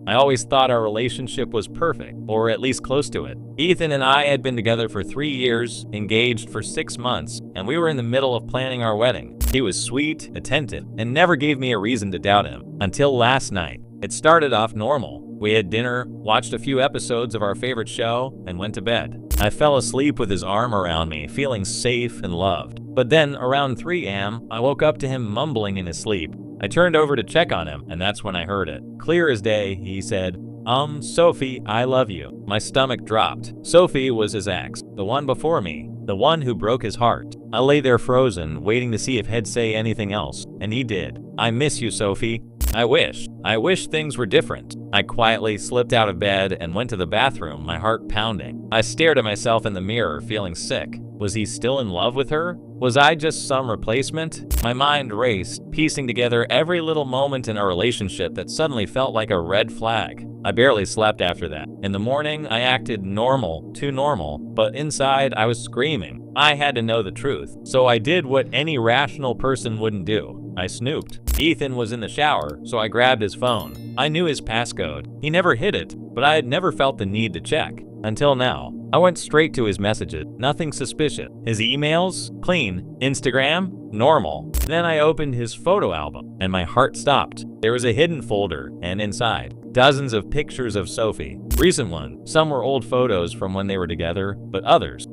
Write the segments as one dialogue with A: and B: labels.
A: I always thought our relationship was perfect, or at least close to it. Ethan and I had been together for 3 years, engaged for 6 months, and we were in the middle of planning our wedding. He was sweet, attentive, and never gave me a reason to doubt him. Until last night. It started off normal. We had dinner, watched a few episodes of our favorite show, and went to bed. I fell asleep with his arm around me, feeling safe and loved. But then, around 3 a.m., I woke up to him mumbling in his sleep. I turned over to check on him, and that's when I heard it. Clear as day, he said, Sophie, I love you." My stomach dropped. Sophie was his ex, the one before me, the one who broke his heart. I lay there frozen, waiting to see if he'd say anything else, and he did. "I miss you, Sophie." I wish things were different. I quietly slipped out of bed and went to the bathroom, my heart pounding. I stared at myself in the mirror, feeling sick. Was he still in love with her? Was I just some replacement? My mind raced, piecing together every little moment in our relationship that suddenly felt like a red flag. I barely slept after that. In the morning, I acted normal, too normal, but inside I was screaming. I had to know the truth, so I did what any rational person wouldn't do. I snooped. Ethan was in the shower, so I grabbed his phone. I knew his passcode. He never hid it, but I had never felt the need to check. Until now. I went straight to his messages. Nothing suspicious. His emails? Clean. Instagram? Normal. Then I opened his photo album, and my heart stopped. There was a hidden folder, and inside, dozens of pictures of Sophie. Recent ones. Some were old photos from when they were together, but others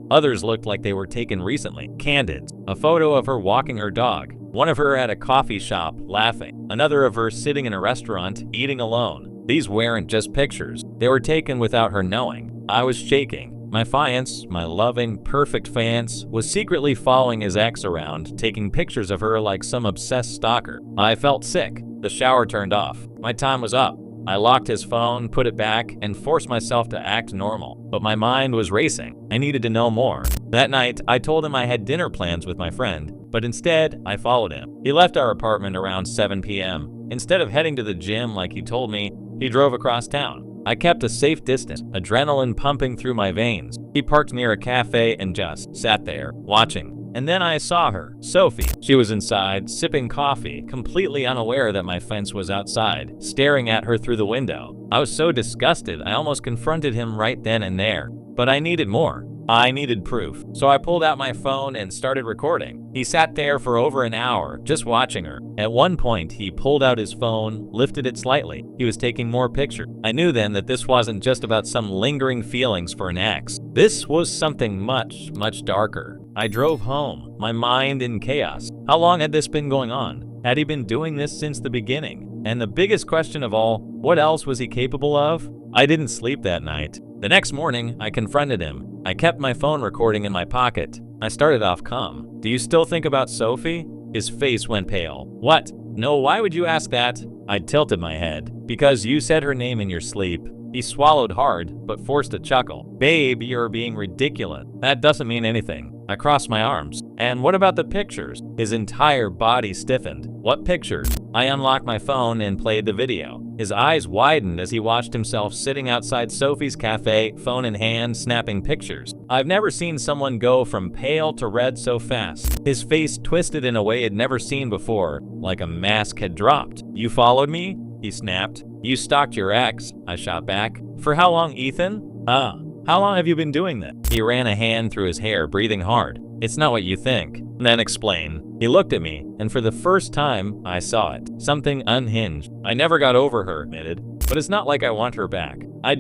A: looked like they were taken recently. Candid. A photo of her walking her dog. One of her at a coffee shop, laughing. Another of her sitting in a restaurant, eating alone. These weren't just pictures. They were taken without her knowing. I was shaking. My fiancé, my loving, perfect fiancé, was secretly following his ex around, taking pictures of her like some obsessed stalker. I felt sick. The shower turned off. My time was up. I locked his phone, put it back, and forced myself to act normal. But my mind was racing. I needed to know more. That night, I told him I had dinner plans with my friend, but instead, I followed him. He left our apartment around 7 p.m. Instead of heading to the gym like he told me, he drove across town. I kept a safe distance, adrenaline pumping through my veins. He parked near a cafe and just sat there, watching. And then I saw her, Sophie. She was inside, sipping coffee, completely unaware that my fence was outside, staring at her through the window. I was so disgusted, I almost confronted him right then and there. But I needed more. I needed proof. So I pulled out my phone and started recording. He sat there for over an hour, just watching her. At one point, he pulled out his phone, lifted it slightly. He was taking more pictures. I knew then that this wasn't just about some lingering feelings for an ex. This was something much, much darker. I drove home, my mind in chaos. How long had this been going on? Had he been doing this since the beginning? And the biggest question of all, what else was he capable of? I didn't sleep that night. The next morning, I confronted him. I kept my phone recording in my pocket. I started off calm. "Do you still think about Sophie?" His face went pale. "What? No, why would you ask that?" I tilted my head. "Because you said her name in your sleep." He swallowed hard, but forced a chuckle. "Babe, you're being ridiculous. That doesn't mean anything." I crossed my arms. "And what about the pictures?" His entire body stiffened. "What pictures?" I unlocked my phone and played the video. His eyes widened as he watched himself sitting outside Sophie's cafe, phone in hand, snapping pictures. I've never seen someone go from pale to red so fast. His face twisted in a way I'd never seen before, like a mask had dropped. "You followed me?" he snapped. "You stalked your ex," I shot back. "For how long, Ethan?" How long have you been doing that?" He ran a hand through his hair, breathing hard. "It's not what you think." "Then explain." He looked at me, and for the first time, I saw it. Something unhinged. "I never got over her," admitted. "But it's not like I want her back. I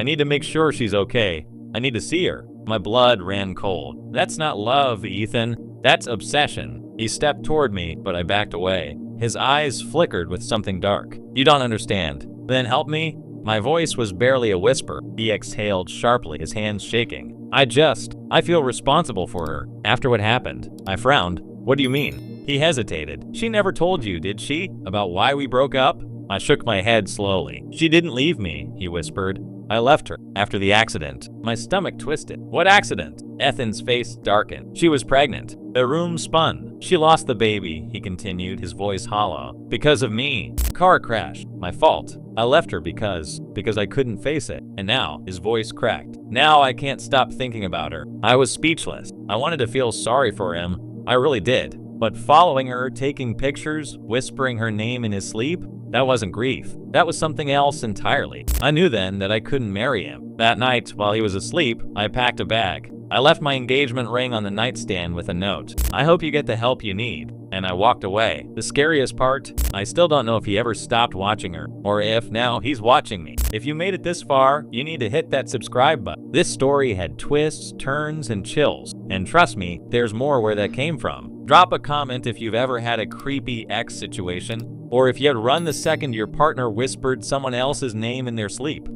A: need to make sure she's okay. I need to see her." My blood ran cold. "That's not love, Ethan. That's obsession." He stepped toward me, but I backed away. His eyes flickered with something dark. "You don't understand." "Then help me." My voice was barely a whisper. He exhaled sharply, his hands shaking. I feel responsible for her. After what happened." I frowned. "What do you mean?" He hesitated. "She never told you, did she? About why we broke up?" I shook my head slowly. "She didn't leave me," he whispered. "I left her after the accident." My stomach twisted. "What accident?" Ethan's face darkened. "She was pregnant. The room spun. She lost the baby," he continued, his voice hollow. "Because of me. Car crash. My fault. I left her because I couldn't face it." And now, his voice cracked. "Now I can't stop thinking about her." I was speechless. I wanted to feel sorry for him. I really did. But following her, taking pictures, whispering her name in his sleep, That wasn't grief. That was something else entirely. I knew then that I couldn't marry him. That night, while he was asleep, I packed a bag. I left my engagement ring on the nightstand with a note. "I hope you get the help you need." And I walked away. The scariest part, I still don't know if he ever stopped watching her, or if now he's watching me. If you made it this far, you need to hit that subscribe button. This story had twists, turns, and chills. And trust me, there's more where that came from. Drop a comment if you've ever had a creepy ex situation, or if you had run the second your partner whispered someone else's name in their sleep.